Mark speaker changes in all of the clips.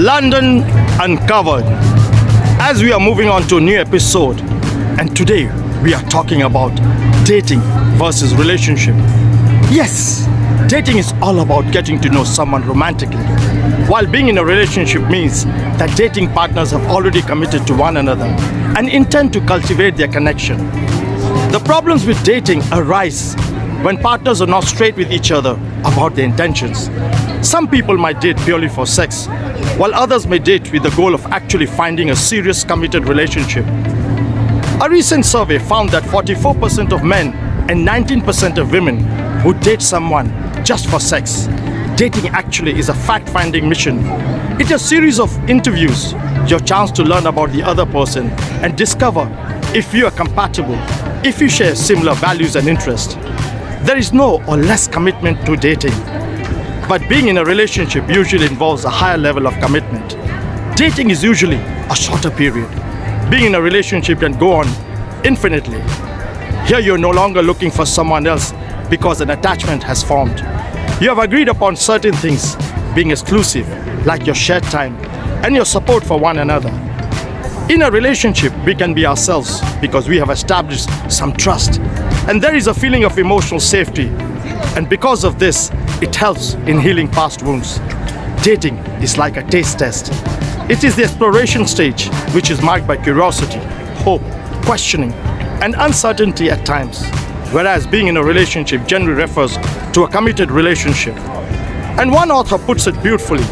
Speaker 1: London Uncovered. As we are moving on to a new episode, and today we are talking about dating versus relationship. Yes, dating is all about getting to know someone romantically, while being in a relationship means that dating partners have already committed to one another and intend to cultivate their connection. The problems with dating arise when partners are not straight with each other about their intentions. Some people might date purely for sex, while others may date with the goal of actually finding a serious committed relationship. A recent survey found that 44% of men and 19% of women would date someone just for sex. Dating actually is a fact-finding mission. It's a series of interviews, your chance to learn about the other person and discover if you are compatible, if you share similar values and interests. There is no or less commitment to dating. But being in a relationship usually involves a higher level of commitment. Dating is usually a shorter period. Being in a relationship can go on infinitely. Here you're no longer looking for someone else because an attachment has formed. You have agreed upon certain things, being exclusive, like your shared time and your support for one another. In a relationship, we can be ourselves because we have established some trust, and there is a feeling of emotional safety. And because of this, it helps in healing past wounds. Dating is like a taste test. It is the exploration stage, which is marked by curiosity, hope, questioning, and uncertainty at times. Whereas being in a relationship generally refers to a committed relationship. And one author puts it beautifully: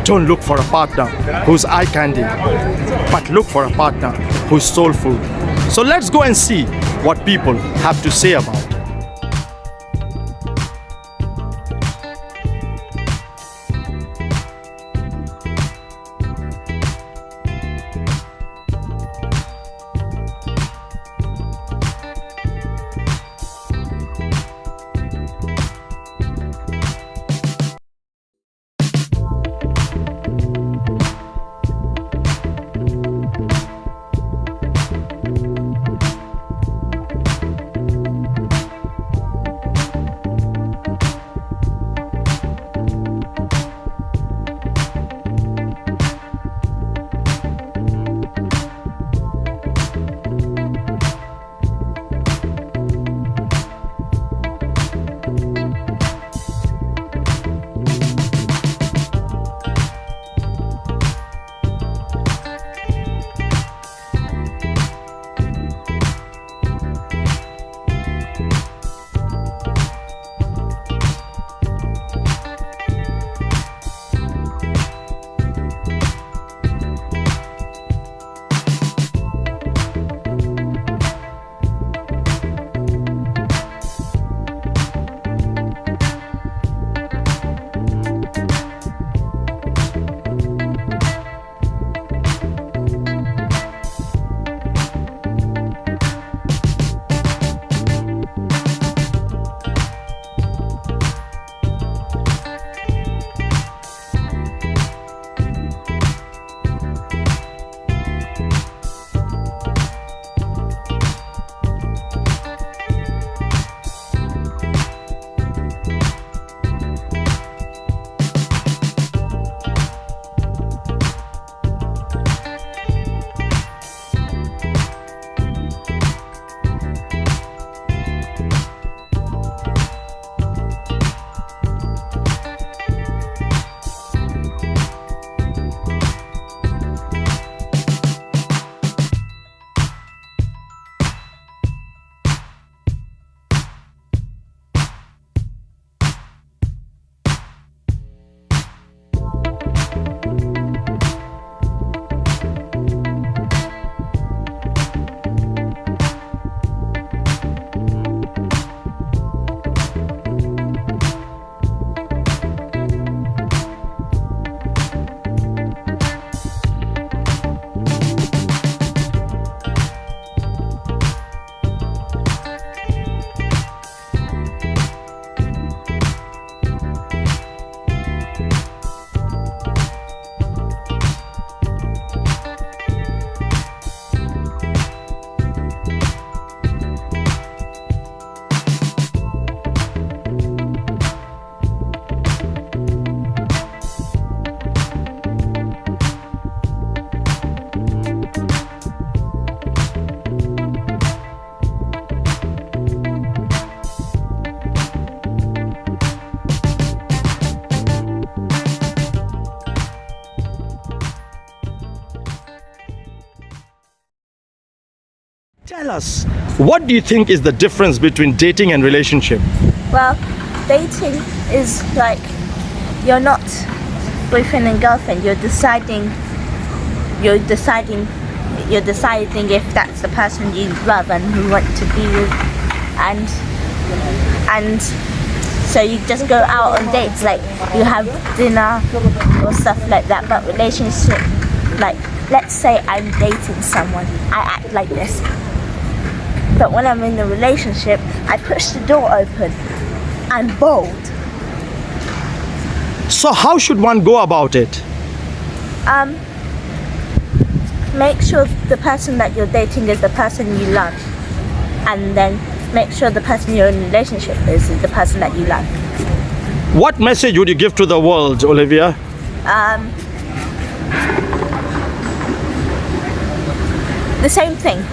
Speaker 1: don't look for a partner who's eye candy, but look for a partner who's soulful. So let's go and see what people have to say about it. Tell us, what do you think is the difference between dating and relationship?
Speaker 2: Well, dating is like you're not boyfriend and girlfriend. You're deciding if that's the person you love and who want to be with, and so you just go out on dates, like you have dinner or stuff like that. But relationship, like let's say I'm dating someone, I act like this. But when I'm in a relationship, I push the door open. I'm bold.
Speaker 1: So how should one go about it?
Speaker 2: Make sure the person that you're dating is the person you love, and then make sure the person you're in a relationship is the person that you love.
Speaker 1: What message would you give to the world, Olivia?
Speaker 2: The same thing.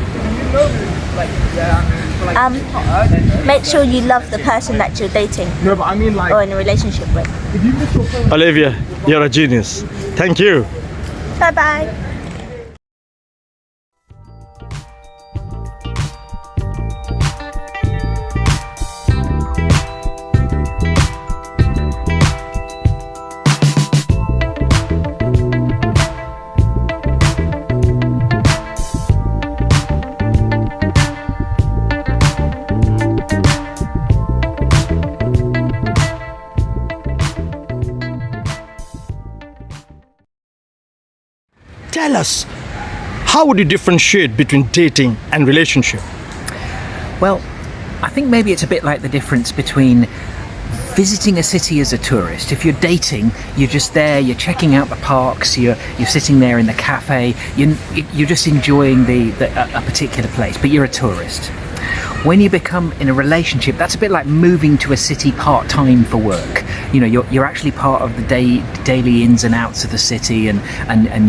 Speaker 2: Make sure you love the person that you're dating
Speaker 3: No, but I mean like.
Speaker 2: or in a relationship with.
Speaker 3: If you miss your phone.
Speaker 1: Olivia, you're a genius. Thank you.
Speaker 2: Bye bye.
Speaker 1: Tell us, how would you differentiate between dating and relationship?
Speaker 4: Well, I think maybe it's a bit like the difference between visiting a city as a tourist. If you're dating, you're just there, you're checking out the parks, you're sitting there in the cafe, you're just enjoying a particular place, but you're a tourist. When you become in a relationship, that's a bit like moving to a city part-time for work. You know, you're actually part of the daily ins and outs of the city, and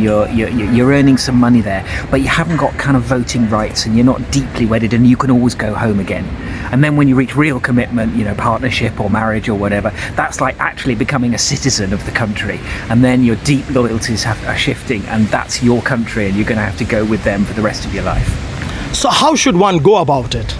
Speaker 4: you're earning some money there, but you haven't got kind of voting rights, and you're not deeply wedded, and you can always go home again. And then when you reach real commitment, you know, partnership or marriage or whatever, that's like actually becoming a citizen of the country, and then your deep loyalties are shifting, and that's your country, and you're going to have to go with them for the rest of your life.
Speaker 1: So how should one go about it?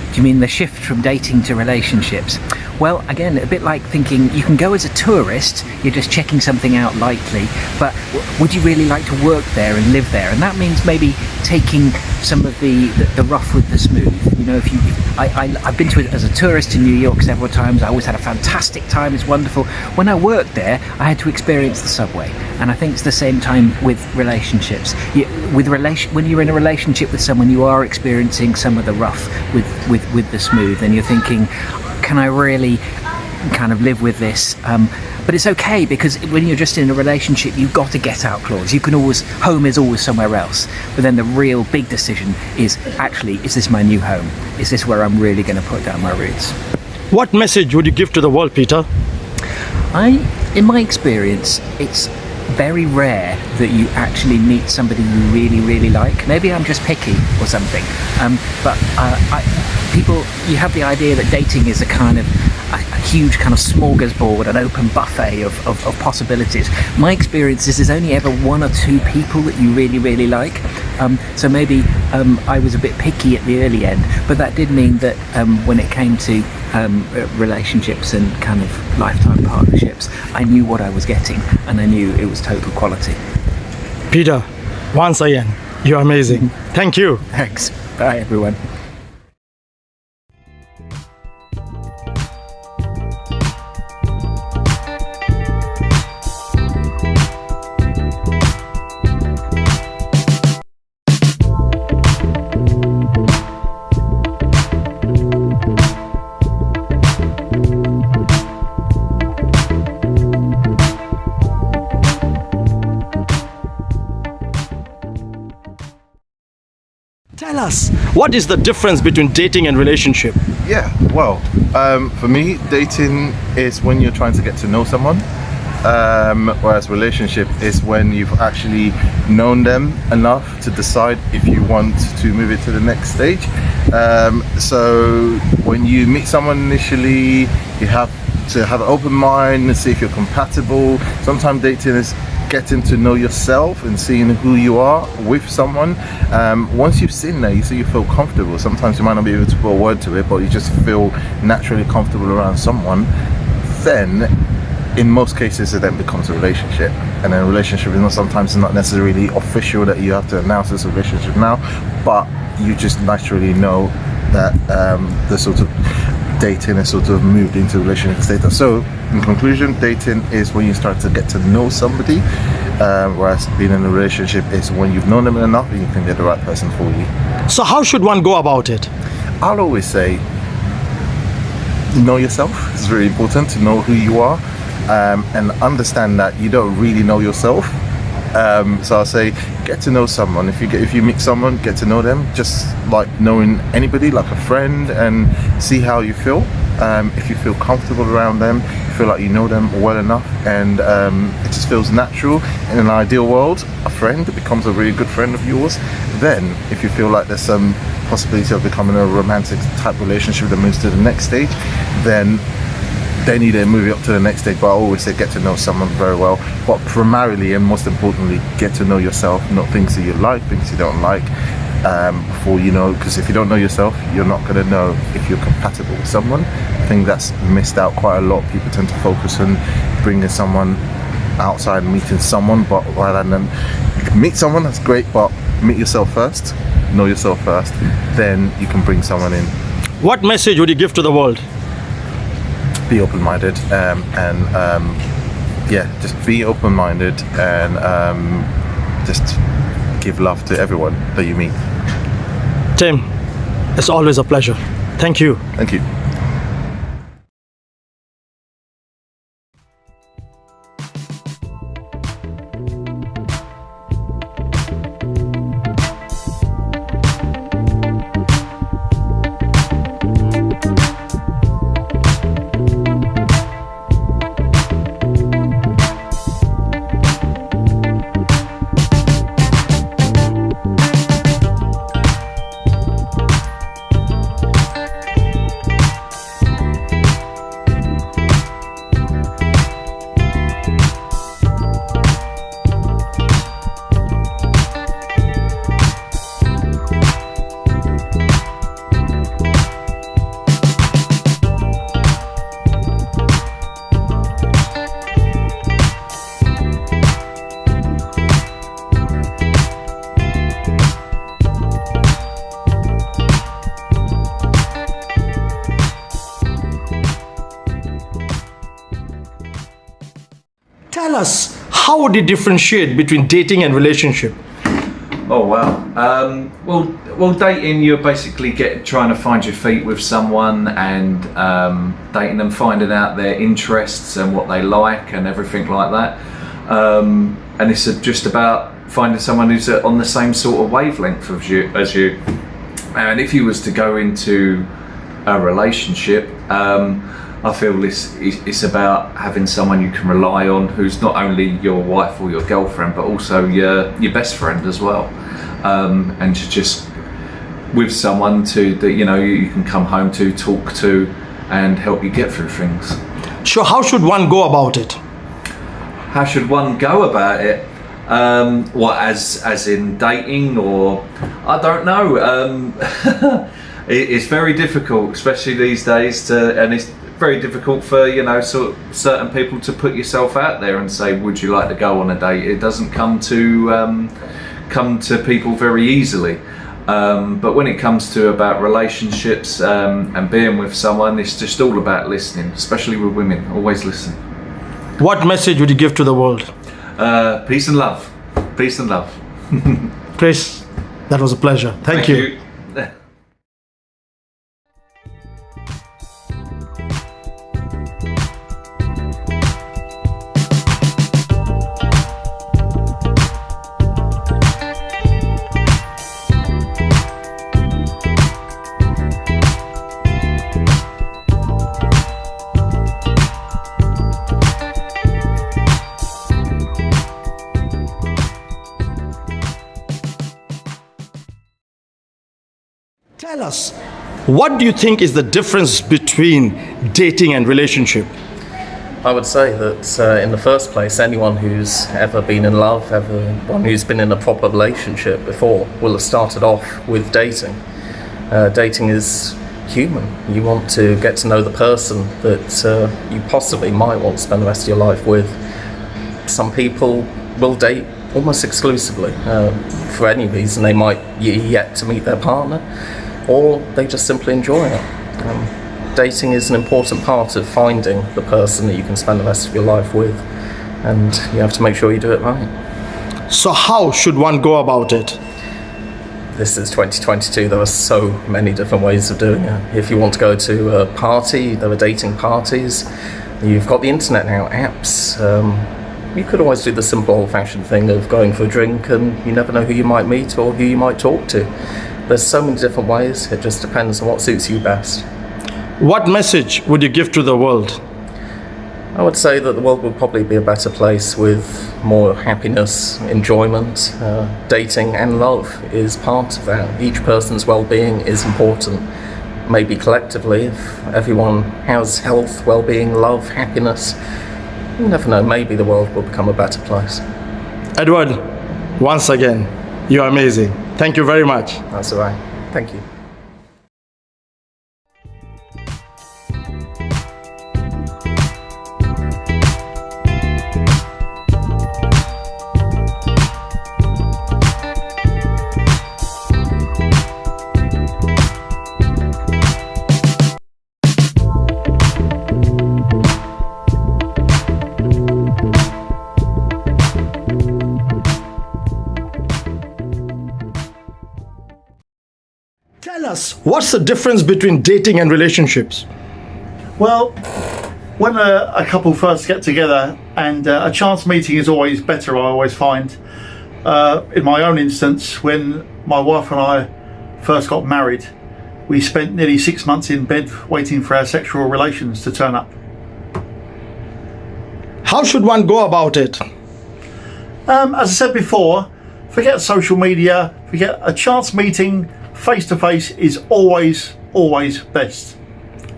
Speaker 4: Do you mean the shift from dating to relationships? Well, again, a bit like thinking you can go as a tourist, you're just checking something out lightly, but would you really like to work there and live there? And that means maybe taking some of the rough with the smooth. You know, I've been to it as a tourist in New York several times. I always had a fantastic time. It's wonderful. When I worked there, I had to experience the subway, and I think it's the same time with relationships. When you're in a relationship with someone, you are experiencing some of the rough with the smooth, and you're thinking, can I really kind of live with this? But it's okay, because when you're just in a relationship, you've got a get out clause. You can always, home is always somewhere else. But then the real big decision is actually, is this my new home? Is this where I'm really going to put down my roots?
Speaker 1: What message would you give to the world, Peter?
Speaker 4: In my experience, it's very rare that you actually meet somebody you really, really like. Maybe I'm just picky or something. You have the idea that dating is a huge kind of smorgasbord, an open buffet of possibilities. My experience is there's only ever one or two people that you really, really like. So maybe I was a bit picky at the early end, but that did mean that when it came to relationships and kind of lifetime partnerships, I knew what I was getting, and I knew it was total quality.
Speaker 1: Peter, once again, you're amazing. Thank you.
Speaker 4: Thanks. Bye, everyone.
Speaker 1: Tell us, what is the difference between dating and relationship?
Speaker 5: Yeah, well, for me, dating is when you're trying to get to know someone, whereas relationship is when you've actually known them enough to decide if you want to move it to the next stage. So when you meet someone initially, you have to have an open mind and see if you're compatible. Sometimes dating is getting to know yourself and seeing who you are with someone. Once you've seen that, you feel comfortable. Sometimes you might not be able to put a word to it, but you just feel naturally comfortable around someone. Then in most cases it then becomes a relationship, and then a relationship is sometimes not necessarily official that you have to announce this relationship now, but you just naturally know that the sort of dating has sort of moved into relationship status. So in conclusion, dating is when you start to get to know somebody, whereas being in a relationship is when you've known them enough and you can get the right person for you.
Speaker 1: So how should one go about it?
Speaker 5: I'll always say, know yourself. It's very important to know who you are, and understand that you don't really know yourself. So I'll say, get to know someone. If you meet someone, get to know them, just like knowing anybody, like a friend, and see how you feel. If you feel comfortable around them, you feel like you know them well enough, and it just feels natural. In an ideal world, a friend becomes a really good friend of yours. Then, if you feel like there's some possibility of becoming a romantic type relationship that moves to the next stage, then you then move it up to the next stage. But I always say, get to know someone very well, but primarily and most importantly, get to know yourself, know things that you like, things you don't like, before you know, because if you don't know yourself, you're not going to know if you're compatible with someone. I think that's missed out quite a lot. People tend to focus on bringing someone outside, meeting someone, but rather than you can meet someone, that's great, but meet yourself first, know yourself first, then you can bring someone in.
Speaker 1: What message would you give to the world?
Speaker 5: Be open-minded, just be open-minded, and just give love to everyone that you meet.
Speaker 1: Tim, it's always a pleasure. Thank you.
Speaker 5: Thank you.
Speaker 1: Tell us, how would you differentiate between dating and relationship?
Speaker 3: Oh wow. Well, dating, you're basically trying to find your feet with someone, and dating them, finding out their interests and what they like and everything like that. And it's just about finding someone who's on the same sort of wavelength as you. And if you was to go into a relationship, I feel it's about having someone you can rely on, who's not only your wife or your girlfriend, but also your best friend as well. And to just with someone that you can come home to, talk to, and help you get through things.
Speaker 1: So how should one go about it?
Speaker 3: How should one go about it? What, as in dating, or I don't know. It's very difficult, especially these days, and it's very difficult for sort of certain people to put yourself out there and say, would you like to go on a date? It doesn't come to people very easily. But when it comes to about relationships and being with someone, it's just all about listening, especially with women. Always listen.
Speaker 1: What message would you give to the world?
Speaker 3: Peace and love. Peace and love.
Speaker 1: Chris, that was a pleasure. Thank you. Tell us, what do you think is the difference between dating and relationship?
Speaker 6: I would say that in the first place, anyone who's ever been in love, everyone who's been in a proper relationship before, will have started off with dating. Dating is human. You want to get to know the person that you possibly might want to spend the rest of your life with. Some people will date almost exclusively for any reason. They might yet to meet their partner, or they just simply enjoy it. Dating is an important part of finding the person that you can spend the rest of your life with, and you have to make sure you do it right.
Speaker 1: So how should one go about it?
Speaker 6: This is 2022, there are so many different ways of doing it. If you want to go to a party, there are dating parties. You've got the internet now, apps. You could always do the simple old-fashioned thing of going for a drink, and you never know who you might meet or who you might talk to. There's so many different ways, it just depends on what suits you best.
Speaker 1: What message would you give to the world?
Speaker 6: I would say that the world would probably be a better place with more happiness, enjoyment. Dating and love is part of that. Each person's well-being is important. Maybe collectively, if everyone has health, well-being, love, happiness, you never know, maybe the world will become a better place.
Speaker 1: Edward, once again, you're amazing. Thank you very much.
Speaker 6: That's all right. Thank you.
Speaker 1: Tell us, what's the difference between dating and relationships?
Speaker 7: Well, when a couple first get together, and a chance meeting is always better, I always find. In my own instance, when my wife and I first got married, we spent nearly 6 months in bed waiting for our sexual relations to turn up.
Speaker 1: How should one go about it?
Speaker 7: As I said before, forget social media, forget a chance meeting. Face-to-face is always best.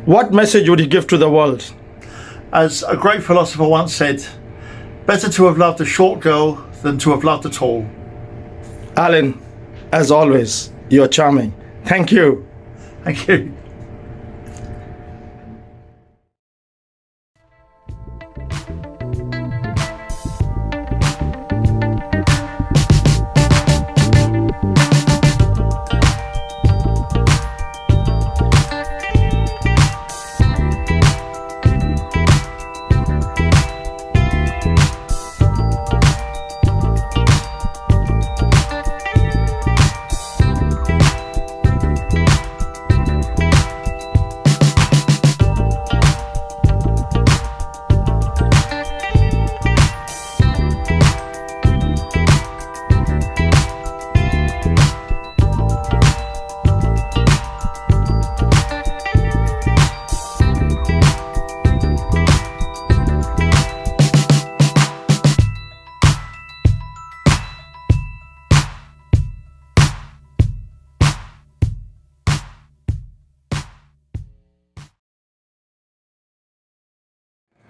Speaker 1: What message would you give to the world?
Speaker 7: As a great philosopher once said, better to have loved a short girl than to have loved a tall.
Speaker 1: Alan, as always, you're charming. Thank you.
Speaker 7: Thank you.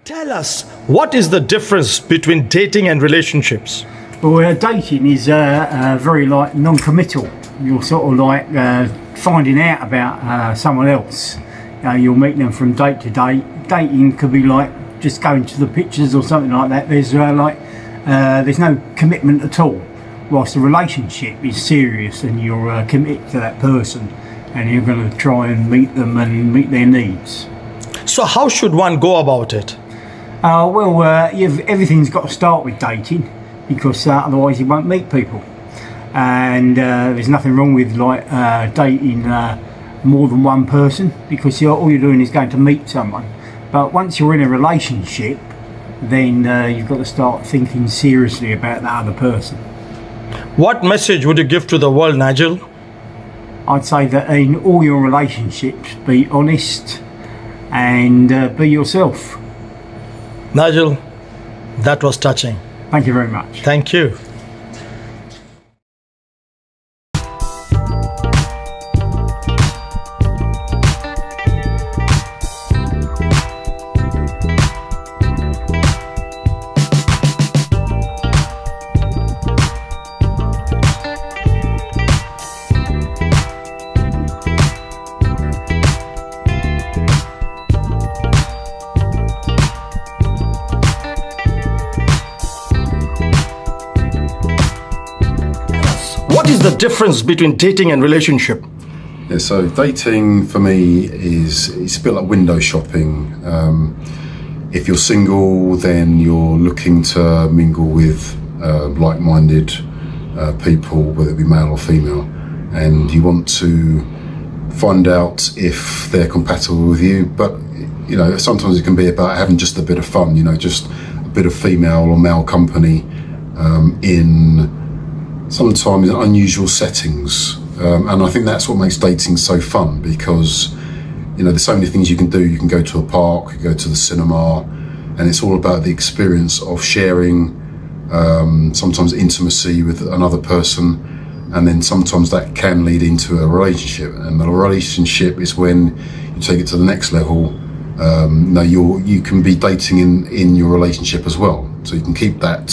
Speaker 1: Tell us, what is the difference between dating and relationships?
Speaker 8: Well, dating is very like non-committal. You're sort of like finding out about someone else. You'll meet them from date to date. Dating could be like just going to the pictures or something like that. There's there's no commitment at all. Whilst a relationship is serious and you're committed to that person, and you're going to try and meet them and meet their needs.
Speaker 1: So how should one go about it?
Speaker 8: Everything's got to start with dating, because otherwise you won't meet people. And there's nothing wrong with dating more than one person, because all you're doing is going to meet someone. But once you're in a relationship, then you've got to start thinking seriously about that other person.
Speaker 1: What message would you give to the world, Nigel?
Speaker 8: I'd say that in all your relationships, be honest and be yourself.
Speaker 1: Nigel, that was touching.
Speaker 8: Thank you very much.
Speaker 1: Thank you. difference between dating and relationship?
Speaker 9: Yeah, so dating for me it's a bit like window shopping. If you're single, then you're looking to mingle with like-minded people, whether it be male or female, and you want to find out if they're compatible with you. But you know, sometimes it can be about having just a bit of fun, you know, just a bit of female or male company in sometimes unusual settings. And I think that's what makes dating so fun, because you know, there's so many things you can do. You can go to a park, you go to the cinema, and it's all about the experience of sharing sometimes intimacy with another person, and then sometimes that can lead into a relationship, and the relationship is when you take it to the next level. You can be dating in your relationship as well, so you can keep that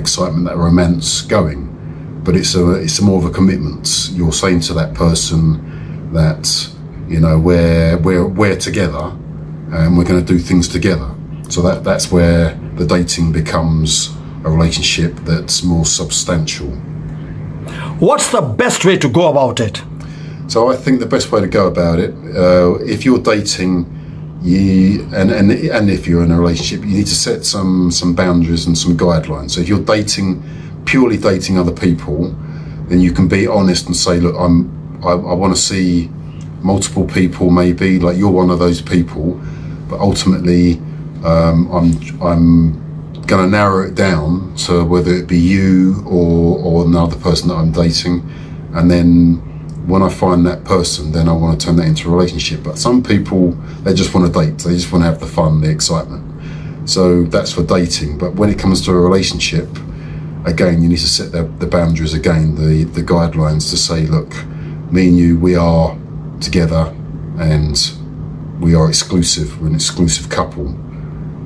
Speaker 9: excitement, that romance going, but it's more of a commitment. You're saying to that person that, you know, we're together and we're going to do things together. So that's where the dating becomes a relationship that's more substantial.
Speaker 1: What's the best way to go about it?
Speaker 9: So I think the best way to go about it, if you're dating, and if you're in a relationship, you need to set some boundaries and some guidelines. So if you're purely dating other people, then you can be honest and say, look, I want to see multiple people, maybe, like you're one of those people, but ultimately I'm going to narrow it down to whether it be you or another person that I'm dating, and then when I find that person, then I want to turn that into a relationship. But some people, they just want to date, they just want to have the fun, the excitement. So that's for dating. But when it comes to a relationship, again, you need to set the boundaries again, the guidelines to say, look, me and you, we are together and we are exclusive, we're an exclusive couple.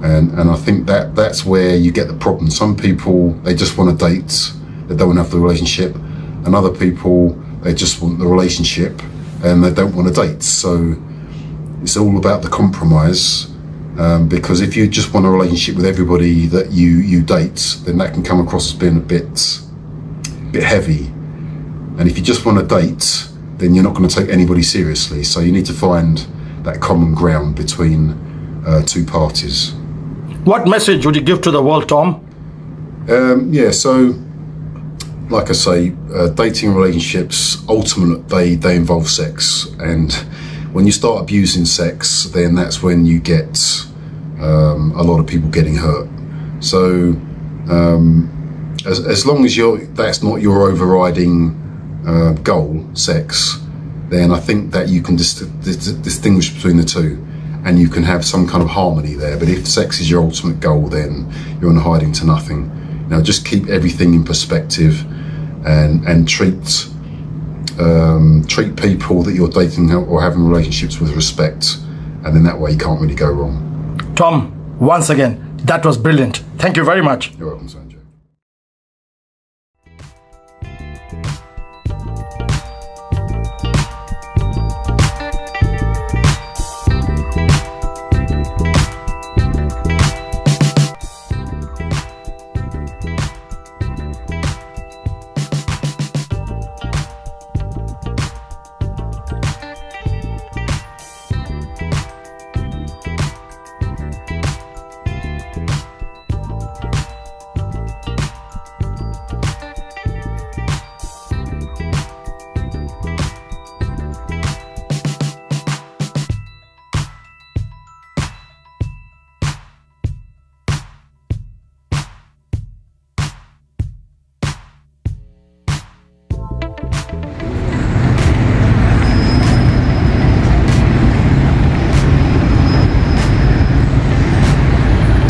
Speaker 9: And I think that's where you get the problem. Some people, they just want to date, they don't want to have the relationship, and other people, they just want the relationship and they don't want to date. So it's all about the compromise, because if you just want a relationship with everybody that you date, then that can come across as being a bit heavy. And if you just want to date, then you're not going to take anybody seriously. So you need to find that common ground between two parties.
Speaker 1: What message would you give to the world, Tom?
Speaker 9: So like I say, dating relationships, ultimately they involve sex, and when you start abusing sex, then that's when you get a lot of people getting hurt. So as long as that's not your overriding goal, sex, then I think that you can distinguish between the two, and you can have some kind of harmony there. But if sex is your ultimate goal, then you're on a hiding to nothing. Now, just keep everything in perspective, and treat people that you're dating or having relationships with respect, and then that way you can't really go wrong.
Speaker 1: Tom, once again, that was brilliant. Thank you very much.
Speaker 9: You're welcome, Sanjay.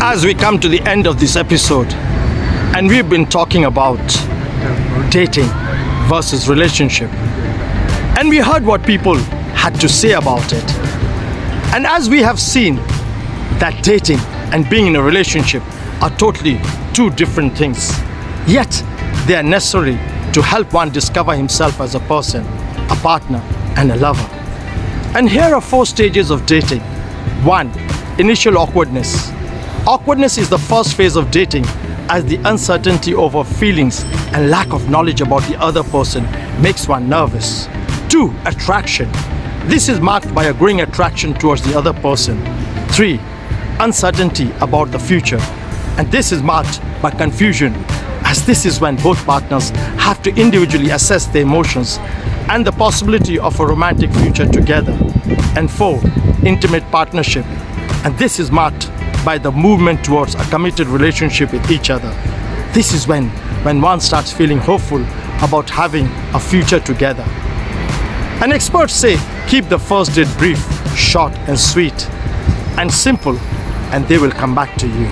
Speaker 1: As we come to the end of this episode, and we've been talking about dating versus relationship, and we heard what people had to say about it. And as we have seen that dating and being in a relationship are totally two different things, yet they are necessary to help one discover himself as a person, a partner, and a lover. And here are 4 stages of dating. 1. Initial awkwardness. Awkwardness is the first phase of dating, as the uncertainty over feelings and lack of knowledge about the other person makes one nervous. 2. Attraction. This is marked by a growing attraction towards the other person. 3. Uncertainty about the future. And this is marked by confusion, as this is when both partners have to individually assess their emotions and the possibility of a romantic future together. And 4. Intimate partnership. And this is marked by the movement towards a committed relationship with each other. This is when one starts feeling hopeful about having a future together. And experts say keep the first date brief, short and sweet and simple, and they will come back to you.